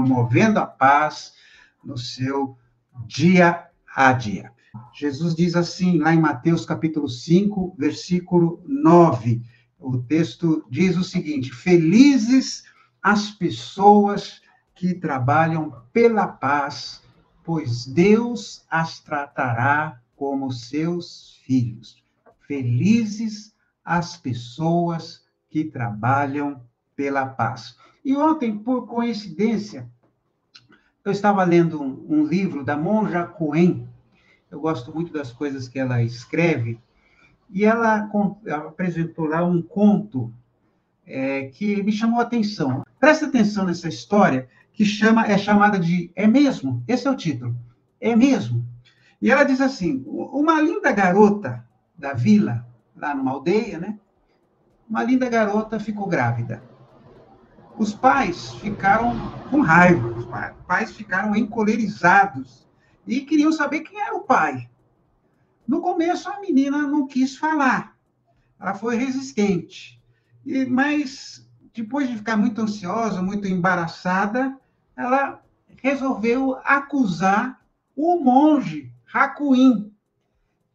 promovendo a paz no seu dia a dia. Jesus diz assim, lá em Mateus capítulo 5, versículo 9, o texto diz o seguinte: felizes as pessoas que trabalham pela paz, pois Deus as tratará como seus filhos. Felizes as pessoas que trabalham pela paz. E ontem, por coincidência, eu estava lendo um livro da Monja Coen. Eu gosto muito das coisas que ela escreve, e ela apresentou lá um conto que me chamou a atenção. Presta atenção nessa história, que é chamada de É Mesmo? Esse é o título. É Mesmo? E ela diz assim, uma linda garota da vila, lá numa aldeia, né? Uma linda garota ficou grávida. Os pais ficaram com raiva, os pais ficaram encolerizados e queriam saber quem era o pai. No começo, a menina não quis falar, ela foi resistente. Mas, depois de ficar muito ansiosa, muito embaraçada, ela resolveu acusar o monge Hakuin,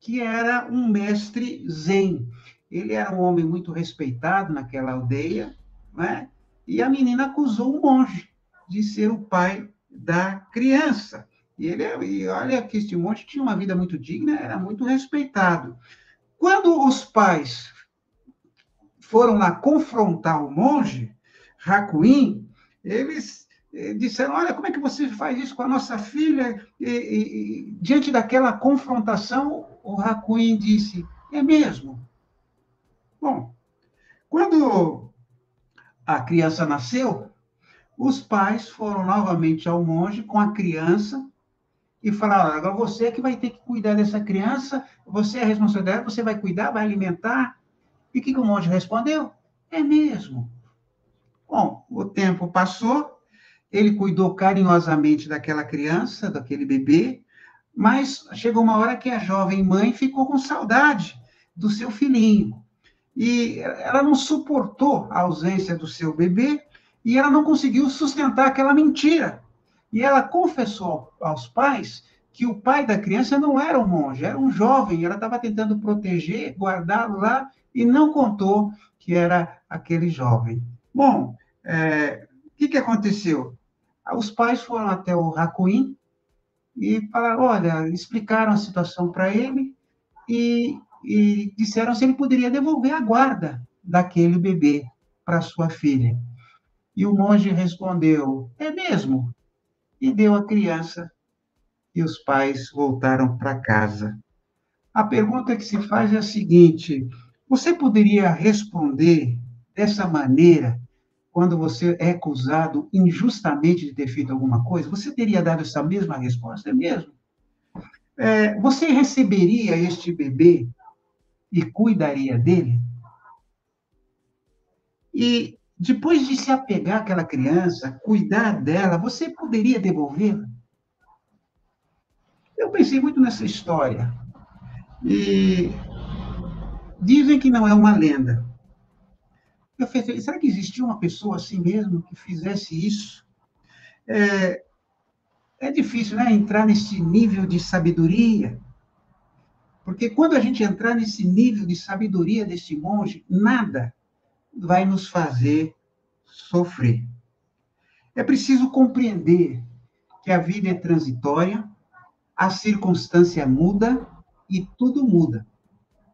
que era um mestre zen. Ele era um homem muito respeitado naquela aldeia, né? E a menina acusou o monge de ser o pai da criança. E olha que este monge tinha uma vida muito digna, era muito respeitado. Quando os pais foram lá confrontar o monge Hakuin, eles disseram, olha, como é que você faz isso com a nossa filha? Diante daquela confrontação, o Hakuin disse, é mesmo? Bom, quando a criança nasceu, os pais foram novamente ao monge com a criança e falaram, agora você é que vai ter que cuidar dessa criança, você é a responsabilidade, você vai cuidar, vai alimentar. E o que o monge respondeu? É mesmo. Bom, o tempo passou, ele cuidou carinhosamente daquela criança, daquele bebê, mas chegou uma hora que a jovem mãe ficou com saudade do seu filhinho. E ela não suportou a ausência do seu bebê e ela não conseguiu sustentar aquela mentira. E ela confessou aos pais que o pai da criança não era um monge, era um jovem. Ela estava tentando proteger, guardá-lo lá e não contou que era aquele jovem. Bom, o que aconteceu? Os pais foram até o Hakuin e falaram, olha, explicaram a situação para ele e disseram se ele poderia devolver a guarda daquele bebê para sua filha. E o monge respondeu, é mesmo? E deu a criança e os pais voltaram para casa. A pergunta que se faz é a seguinte, você poderia responder dessa maneira quando você é acusado injustamente de ter feito alguma coisa? Você teria dado essa mesma resposta, é mesmo? Você receberia este bebê e cuidaria dele? E depois de se apegar àquela criança, cuidar dela, você poderia devolvê-la? Eu pensei muito nessa história. E dizem que não é uma lenda. Eu pensei, será que existia uma pessoa assim mesmo que fizesse isso? É difícil, né, entrar nesse nível de sabedoria, porque quando a gente entrar nesse nível de sabedoria desse monge, nada vai nos fazer sofrer. É preciso compreender que a vida é transitória, a circunstância muda e tudo muda.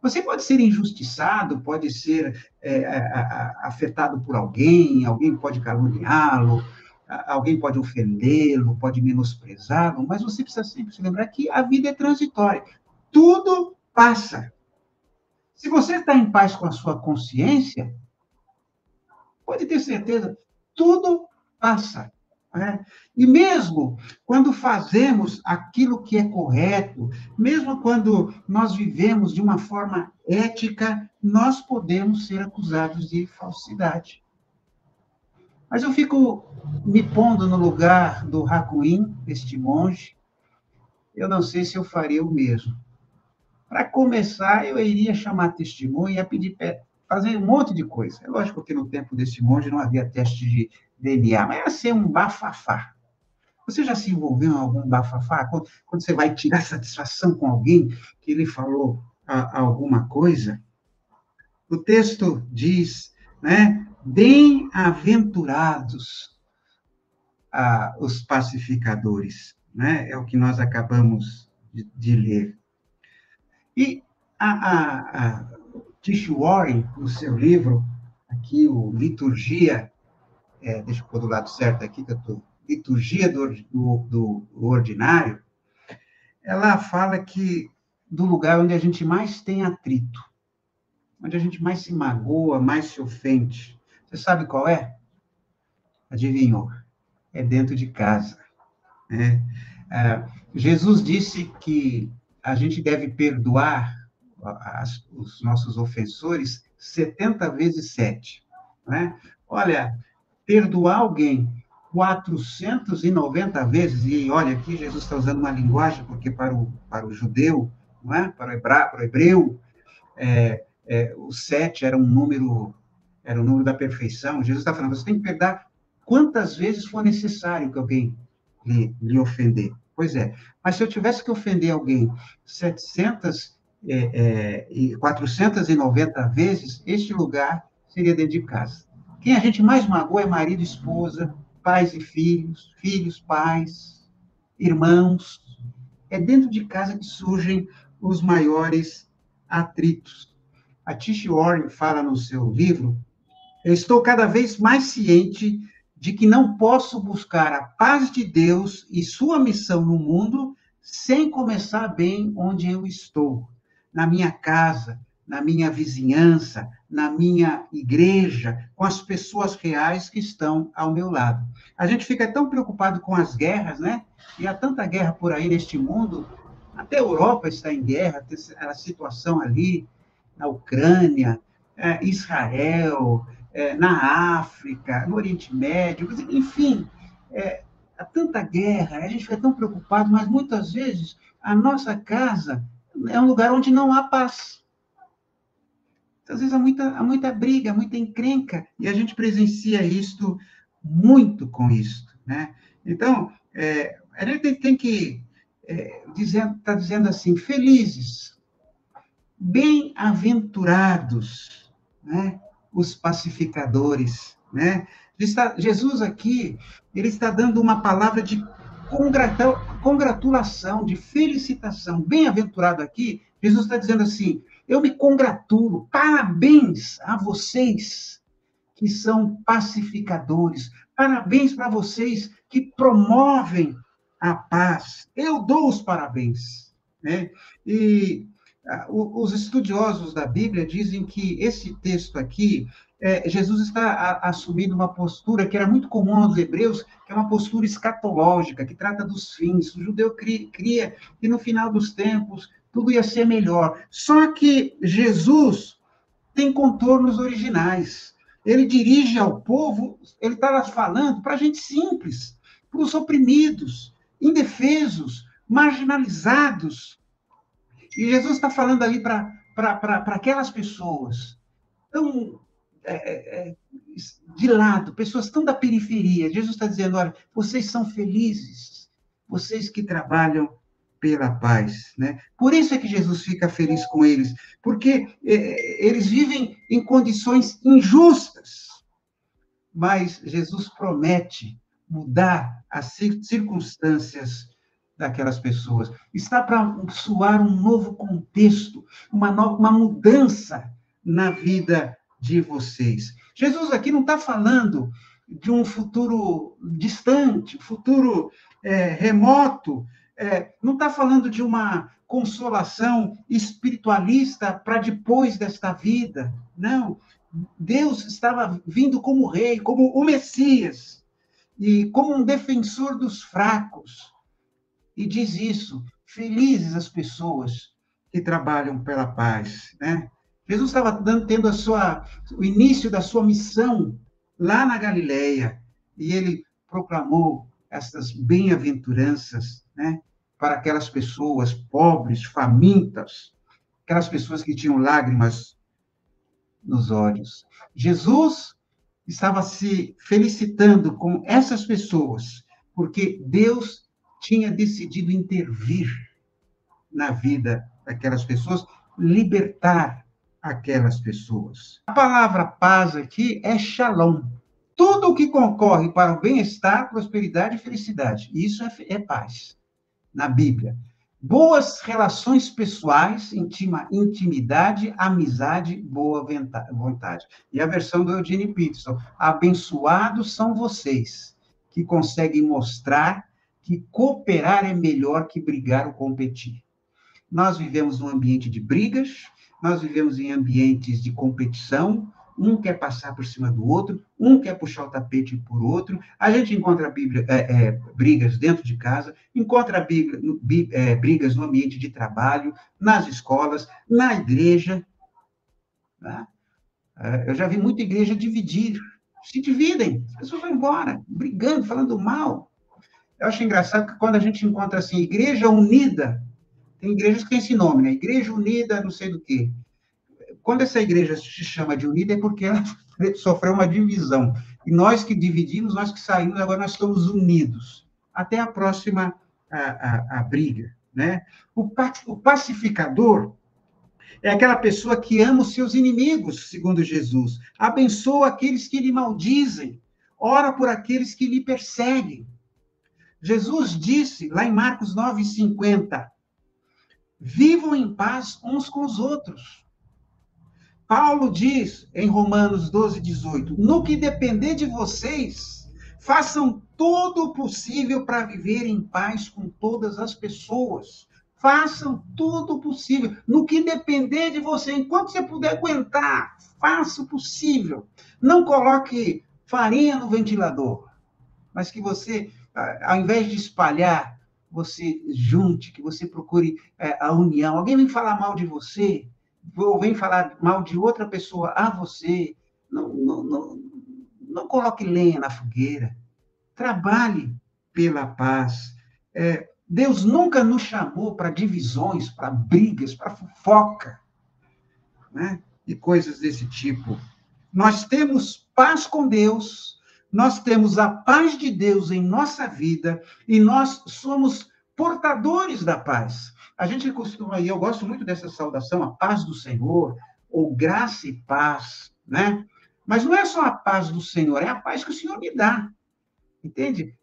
Você pode ser injustiçado, pode ser afetado por alguém, alguém pode caluniá-lo, alguém pode ofendê-lo, pode menosprezá-lo, mas você precisa sempre se lembrar que a vida é transitória. Tudo passa. Se você está em paz com a sua consciência, pode ter certeza, tudo passa. Né? E mesmo quando fazemos aquilo que é correto, mesmo quando nós vivemos de uma forma ética, nós podemos ser acusados de falsidade. Mas eu fico me pondo no lugar do Hakuin, este monge, eu não sei se eu faria o mesmo. Para começar, eu iria chamar testemunha, ia pedir fazer um monte de coisa. É lógico que no tempo desse monge não havia teste de DNA, mas ia ser um bafafá. Você já se envolveu em algum bafafá? Quando você vai tirar satisfação com alguém que ele falou alguma coisa, o texto diz, né? Bem-aventurados os pacificadores, né? É o que nós acabamos de ler. E a Tish Warren, no seu livro, aqui, o Liturgia, deixa eu pôr do lado certo aqui, que eu estou. Liturgia do Ordinário, ela fala que do lugar onde a gente mais tem atrito, onde a gente mais se magoa, mais se ofende. Você sabe qual é? Adivinhou? É dentro de casa. Né? Jesus disse que a gente deve perdoar os nossos ofensores 70 vezes 7. Né? Olha, perdoar alguém 490 vezes, e olha, aqui Jesus está usando uma linguagem, porque para o judeu, não é? Para o hebreu, o 7 era um número da perfeição. Jesus está falando, você tem que perdoar quantas vezes for necessário que alguém lhe ofender. Pois é, mas se eu tivesse que ofender alguém 700 e 490 vezes, este lugar seria dentro de casa. Quem a gente mais magoa é marido e esposa, pais e filhos, filhos, pais, irmãos. É dentro de casa que surgem os maiores atritos. A Tish Warren fala no seu livro: eu estou cada vez mais ciente de que não posso buscar a paz de Deus e sua missão no mundo sem começar bem onde eu estou, na minha casa, na minha vizinhança, na minha igreja, com as pessoas reais que estão ao meu lado. A gente fica tão preocupado com as guerras, né? E há tanta guerra por aí neste mundo, até a Europa está em guerra, a situação ali na Ucrânia, Israel, na África, no Oriente Médio, enfim, há tanta guerra, a gente fica tão preocupado, mas muitas vezes a nossa casa é um lugar onde não há paz. Às vezes há muita briga, muita encrenca, e a gente presencia isto muito com isto, né? Então, a gente tem que está dizendo assim, felizes, bem-aventurados, né? Os pacificadores, né? Jesus aqui, ele está dando uma palavra de congratulação, de felicitação. Bem-aventurado aqui, Jesus está dizendo assim, eu me congratulo, parabéns a vocês que são pacificadores, parabéns para vocês que promovem a paz. Eu dou os parabéns, né? E os estudiosos da Bíblia dizem que esse texto aqui, Jesus está assumindo uma postura que era muito comum aos hebreus, que é uma postura escatológica, que trata dos fins. O judeu cria que no final dos tempos tudo ia ser melhor. Só que Jesus tem contornos originais. Ele dirige ao povo, ele está falando para gente simples, para os oprimidos, indefesos, marginalizados. E Jesus está falando ali para aquelas pessoas tão de lado, pessoas tão da periferia. Jesus está dizendo, olha, vocês são felizes, vocês que trabalham pela paz, né? Por isso é que Jesus fica feliz com eles, porque eles vivem em condições injustas, mas Jesus promete mudar as circunstâncias daquelas pessoas. Está para soar um novo contexto, uma mudança na vida de vocês. Jesus aqui não está falando de um futuro distante, futuro remoto, não está falando de uma consolação espiritualista para depois desta vida, não. Deus estava vindo como rei, como o Messias, e como um defensor dos fracos. E diz isso, felizes as pessoas que trabalham pela paz, né? Jesus estava tendo o início da sua missão lá na Galileia, e ele proclamou essas bem-aventuranças, né, para aquelas pessoas pobres, famintas, aquelas pessoas que tinham lágrimas nos olhos. Jesus estava se felicitando com essas pessoas porque Deus tinha decidido intervir na vida daquelas pessoas, libertar aquelas pessoas. A palavra paz aqui é shalom. Tudo o que concorre para o bem-estar, prosperidade e felicidade. Isso é paz, na Bíblia. Boas relações pessoais, intimidade, amizade, boa vontade. E a versão do Eugene Peterson. Abençoados são vocês que conseguem mostrar que cooperar é melhor que brigar ou competir. Nós vivemos num ambiente de brigas, nós vivemos em ambientes de competição, um quer passar por cima do outro, um quer puxar o tapete por outro, a gente encontra brigas dentro de casa, encontra brigas no ambiente de trabalho, nas escolas, na igreja. Tá? Eu já vi muita igreja dividir, se dividem, as pessoas vão embora, brigando, falando mal. Eu acho engraçado que quando a gente encontra assim, igreja unida, tem igrejas que têm esse nome, né? Igreja Unida, não sei do quê. Quando essa igreja se chama de unida, é porque ela sofreu uma divisão. E nós que dividimos, nós que saímos, agora nós estamos unidos. Até a próxima a briga, né? O pacificador é aquela pessoa que ama os seus inimigos, segundo Jesus. Abençoa aqueles que lhe maldizem. Ora por aqueles que lhe perseguem. Jesus disse, lá em Marcos 9:50, vivam em paz uns com os outros. Paulo diz, em Romanos 12:18, no que depender de vocês, façam todo o possível para viver em paz com todas as pessoas. Façam tudo o possível. No que depender de você, enquanto você puder aguentar, faça o possível. Não coloque farinha no ventilador, mas que você, ao invés de espalhar, você junte, que você procure a união. Alguém vem falar mal de você, ou vem falar mal de outra pessoa a você, não coloque lenha na fogueira. Trabalhe pela paz. Deus nunca nos chamou para divisões, para brigas, para fofoca, né? E coisas desse tipo. Nós temos paz com Deus, nós temos a paz de Deus em nossa vida e nós somos portadores da paz. A gente costuma, e eu gosto muito dessa saudação, a paz do Senhor, ou graça e paz, né? Mas não é só a paz do Senhor, é a paz que o Senhor me dá. Entende?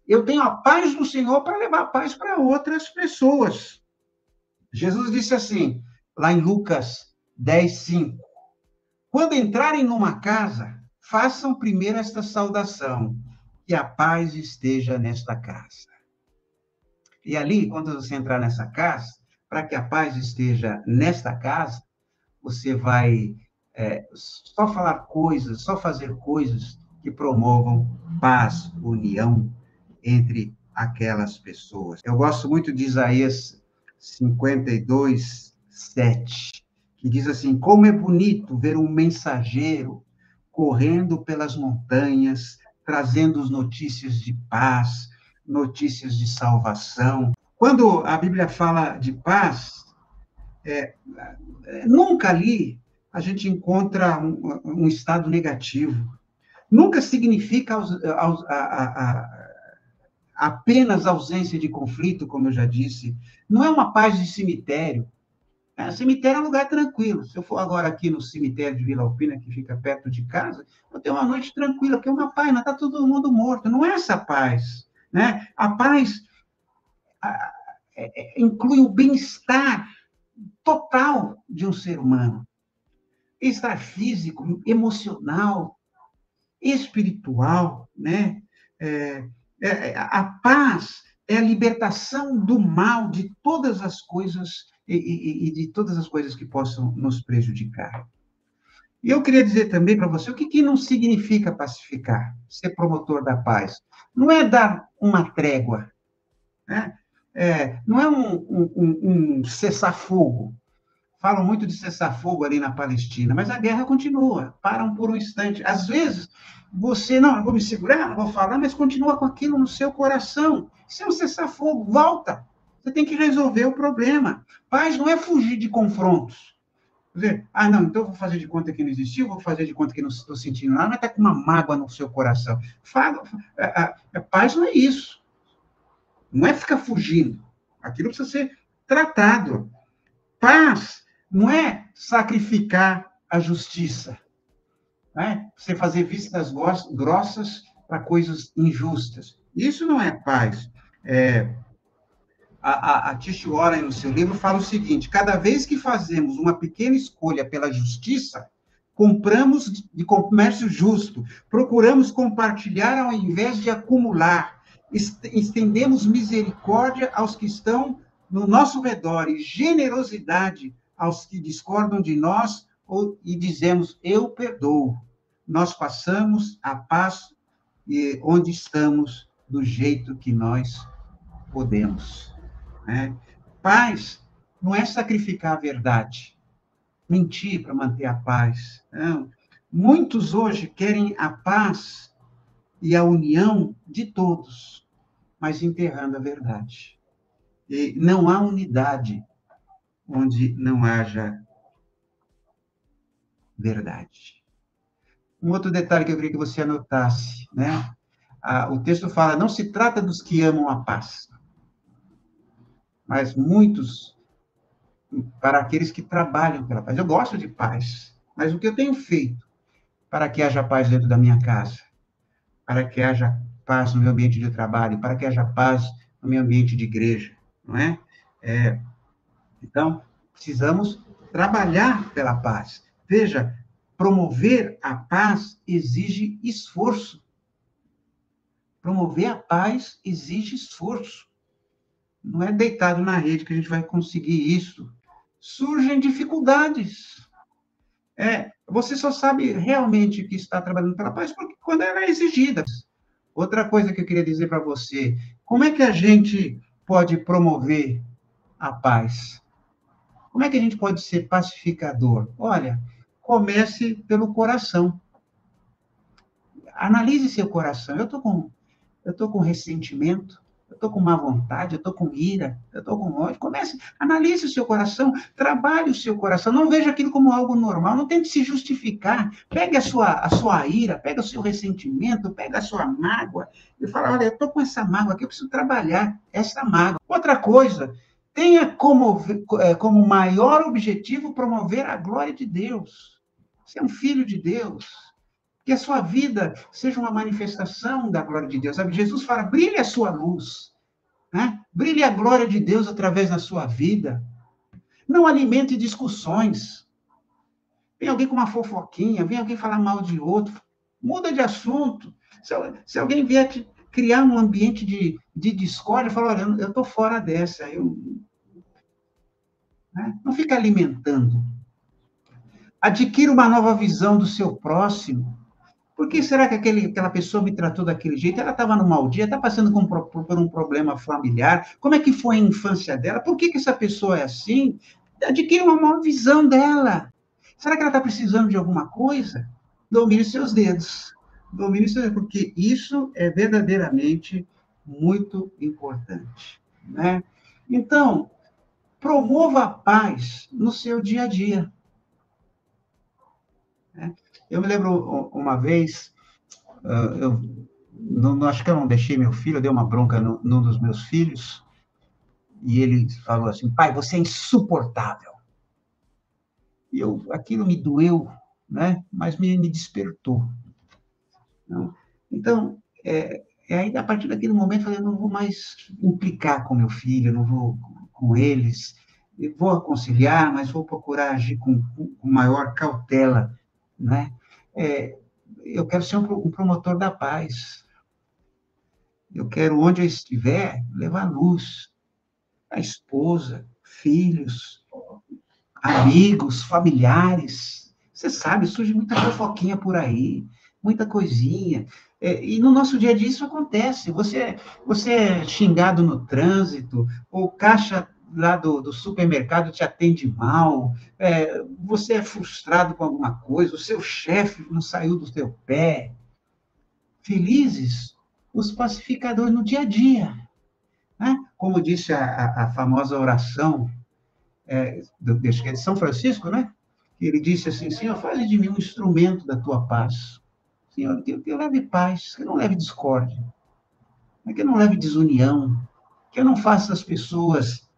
Eu tenho a paz do Senhor para levar a paz para outras pessoas. Jesus disse assim, lá em Lucas 10:5, quando entrarem numa casa, façam primeiro esta saudação, que a paz esteja nesta casa. E ali, quando você entrar nessa casa, para que a paz esteja nesta casa, você vai só falar coisas, só fazer coisas que promovam paz, união entre aquelas pessoas. Eu gosto muito de Isaías 52:7, que diz assim, como é bonito ver um mensageiro correndo pelas montanhas, trazendo notícias de paz, notícias de salvação. Quando a Bíblia fala de paz, nunca ali a gente encontra um estado negativo. Nunca significa apenas ausência de conflito, como eu já disse. Não é uma paz de cemitério. Cemitério é um lugar tranquilo. Se eu for agora aqui no cemitério de Vila Alpina, que fica perto de casa, eu tenho uma noite tranquila, que é uma paz, mas está todo mundo morto. Não é essa paz, né? A paz inclui o bem-estar total de um ser humano. Bem-estar físico, emocional, espiritual, né? A paz é a libertação do mal de todas as coisas e de todas as coisas que possam nos prejudicar. E eu queria dizer também para você o que não significa pacificar, ser promotor da paz. Não é dar uma trégua, né? Não é um cessar-fogo. Falam muito de cessar-fogo ali na Palestina, mas a guerra continua, param por um instante. Às vezes, você, não, eu vou me segurar, não vou falar, mas continua com aquilo no seu coração. Isso é um cessar-fogo, volta. Você tem que resolver o problema. Paz não é fugir de confrontos. Quer dizer, não, então eu vou fazer de conta que não existiu, vou fazer de conta que não estou sentindo nada, mas está com uma mágoa no seu coração. Paz não é isso. Não é ficar fugindo. Aquilo precisa ser tratado. Paz não é sacrificar a justiça. Né? Você fazer vistas grossas para coisas injustas. Isso não é paz. A Tish Warren, no seu livro, fala o seguinte: cada vez que fazemos uma pequena escolha pela justiça, compramos de comércio justo, procuramos compartilhar ao invés de acumular, estendemos misericórdia aos que estão no nosso redor e generosidade aos que discordam de nós e dizemos, eu perdoo. Nós passamos a paz onde estamos, do jeito que nós podemos. Né? Paz não é sacrificar a verdade, mentir para manter a paz. Não. Muitos hoje querem a paz e a união de todos, mas enterrando a verdade. E não há unidade onde não haja verdade. Um outro detalhe que eu queria que você anotasse, né? O texto fala, não se trata dos que amam a paz, mas muitos para aqueles que trabalham pela paz. Eu gosto de paz, mas o que eu tenho feito para que haja paz dentro da minha casa, para que haja paz no meu ambiente de trabalho, para que haja paz no meu ambiente de igreja, não é? Então, precisamos trabalhar pela paz. Veja, promover a paz exige esforço. Promover a paz exige esforço. Não é deitado na rede que a gente vai conseguir isso. Surgem dificuldades. Você só sabe realmente que está trabalhando pela paz porque quando ela é exigida. Outra coisa que eu queria dizer para você, como é que a gente pode promover a paz? Como é que a gente pode ser pacificador? Olha, comece pelo coração. Analise seu coração. Eu estou com ressentimento, eu estou com má vontade, eu estou com ira, eu estou com ódio. Analise o seu coração, trabalhe o seu coração. Não veja aquilo como algo normal, não tente se justificar. Pegue a sua ira, pega o seu ressentimento, pega a sua mágoa e fala, olha, eu estou com essa mágoa aqui, eu preciso trabalhar essa mágoa. Outra coisa, tenha como maior objetivo promover a glória de Deus. Você é um filho de Deus. Que a sua vida seja uma manifestação da glória de Deus. Sabe? Jesus fala, brilhe a sua luz. Né? Brilhe a glória de Deus através da sua vida. Não alimente discussões. Vem alguém com uma fofoquinha, vem alguém falar mal de outro. Muda de assunto. Se alguém vier criar um ambiente de discórdia, fala, olha, eu estou fora dessa. Né? Não fica alimentando. Adquira uma nova visão do seu próximo. Por que será que aquela pessoa me tratou daquele jeito? Ela estava num mau dia, está passando por um problema familiar. Como é que foi a infância dela? Por que essa pessoa é assim? Adquira uma nova visão dela. Será que ela está precisando de alguma coisa? Domine seus dedos. Domine seus dedos, porque isso é verdadeiramente muito importante. Né? Então, promova a paz no seu dia a dia. Eu me lembro uma vez, acho que eu não deixei meu filho, eu dei uma bronca num dos meus filhos, e ele falou assim, pai, você é insuportável. E aquilo me doeu, né? Mas me despertou. Então, aí, a partir daquele momento, eu falei, eu não vou mais implicar com meu filho, eu não vou com eles, eu vou aconselhar, mas vou procurar agir com maior cautela, né? Eu quero ser um promotor da paz. Eu quero, onde eu estiver, levar luz. A esposa, filhos, amigos, familiares. Você sabe, surge muita fofoquinha por aí, muita coisinha. E no nosso dia a dia isso acontece. Você é xingado no trânsito, ou o caixa lá do supermercado te atende mal, você é frustrado com alguma coisa, o seu chefe não saiu do seu pé. Felizes os pacificadores no dia a dia. Né? Como disse a famosa oração, acho que é de São Francisco, né? Ele disse assim, Senhor, faz de mim um instrumento da tua paz. Senhor, que eu leve paz, que eu não leve discórdia, que eu não leve desunião, que eu não faça as pessoas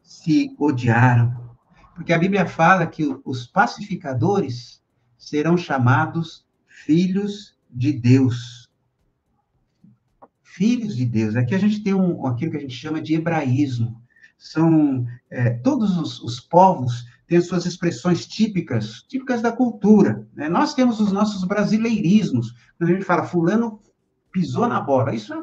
se odiarem. Porque a Bíblia fala que os pacificadores serão chamados filhos de Deus. Filhos de Deus. Aqui a gente tem aquilo que a gente chama de hebraísmo. São todos os povos têm suas expressões típicas da cultura. Né? Nós temos os nossos brasileirismos. Quando a gente fala, fulano pisou na bola. Isso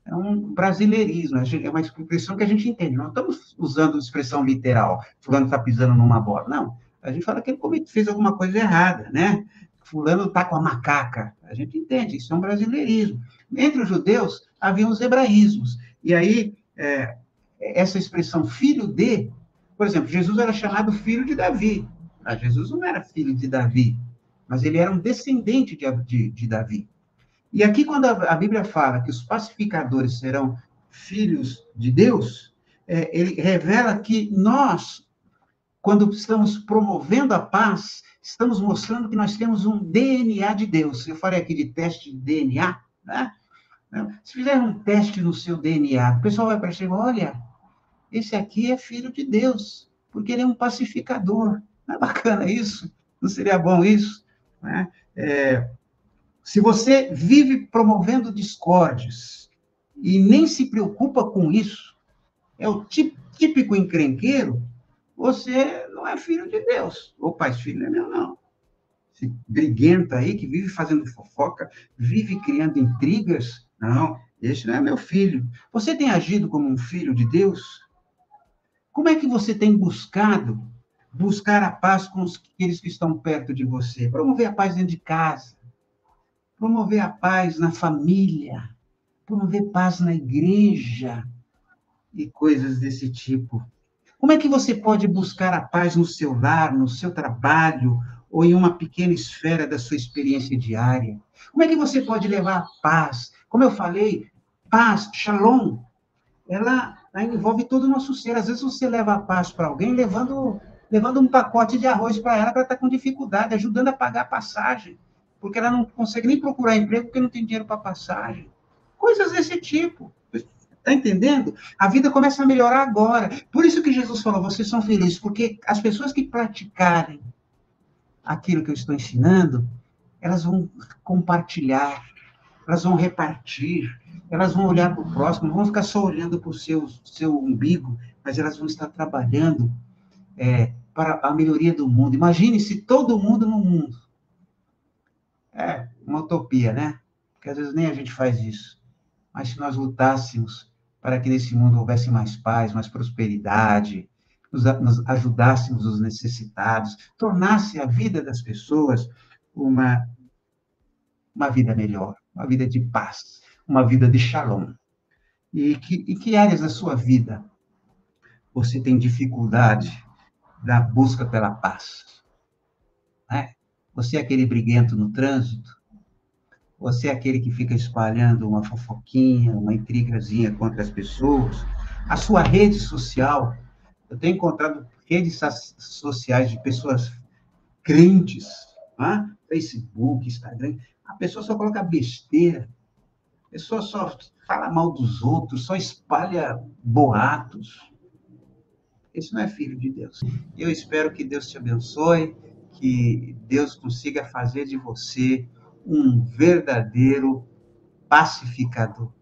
é um brasileirismo, é uma expressão que a gente entende. Não estamos usando expressão literal, fulano está pisando numa bola. Não, a gente fala que ele fez alguma coisa errada, né? Fulano está com a macaca. A gente entende, isso é um brasileirismo. Entre os judeus, havia os hebraísmos. E aí, essa expressão filho de, por exemplo, Jesus era chamado filho de Davi. Jesus não era filho de Davi, mas ele era um descendente de Davi. E aqui, quando a Bíblia fala que os pacificadores serão filhos de Deus, ele revela que nós, quando estamos promovendo a paz, estamos mostrando que nós temos um DNA de Deus. Eu falei aqui de teste de DNA, né? Se fizer um teste no seu DNA, o pessoal vai perceber, olha, esse aqui é filho de Deus, porque ele é um pacificador. Não é bacana isso? Não seria bom isso? Né? Se você vive promovendo discórdias e nem se preocupa com isso, é o típico encrenqueiro, você não é filho de Deus. Opa, esse filho não é meu, não. Esse briguento aí que vive fazendo fofoca, vive criando intrigas, não, esse não é meu filho. Você tem agido como um filho de Deus? Como é que você tem buscar a paz com aqueles que estão perto de você? Promover a paz dentro de casa, promover a paz na família, promover paz na igreja e coisas desse tipo. Como é que você pode buscar a paz no seu lar, no seu trabalho, ou em uma pequena esfera da sua experiência diária? Como é que você pode levar a paz? Como eu falei, paz, shalom, ela envolve todo o nosso ser. Às vezes você leva a paz para alguém levando um pacote de arroz para ela está com dificuldade, ajudando a pagar a passagem, porque ela não consegue nem procurar emprego porque não tem dinheiro para passagem. Coisas desse tipo. Está entendendo? A vida começa a melhorar agora. Por isso que Jesus falou, vocês são felizes, porque as pessoas que praticarem aquilo que eu estou ensinando, elas vão compartilhar, elas vão repartir, elas vão olhar para o próximo, não vão ficar só olhando para o seu umbigo, mas elas vão estar trabalhando para a melhoria do mundo. Imagine se todo mundo no mundo. É uma utopia, né? Porque às vezes nem a gente faz isso. Mas se nós lutássemos para que nesse mundo houvesse mais paz, mais prosperidade, nos ajudássemos os necessitados, tornasse a vida das pessoas uma vida melhor, uma vida de paz, uma vida de shalom. E que áreas da sua vida você tem dificuldade da busca pela paz? Né? Você é aquele briguento no trânsito? Você é aquele que fica espalhando uma fofoquinha, uma intrigazinha contra as pessoas? A sua rede social, eu tenho encontrado redes sociais de pessoas crentes, né? Facebook, Instagram, a pessoa só coloca besteira, a pessoa só fala mal dos outros, só espalha boatos. Esse não é filho de Deus. Eu espero que Deus te abençoe, que Deus consiga fazer de você um verdadeiro pacificador.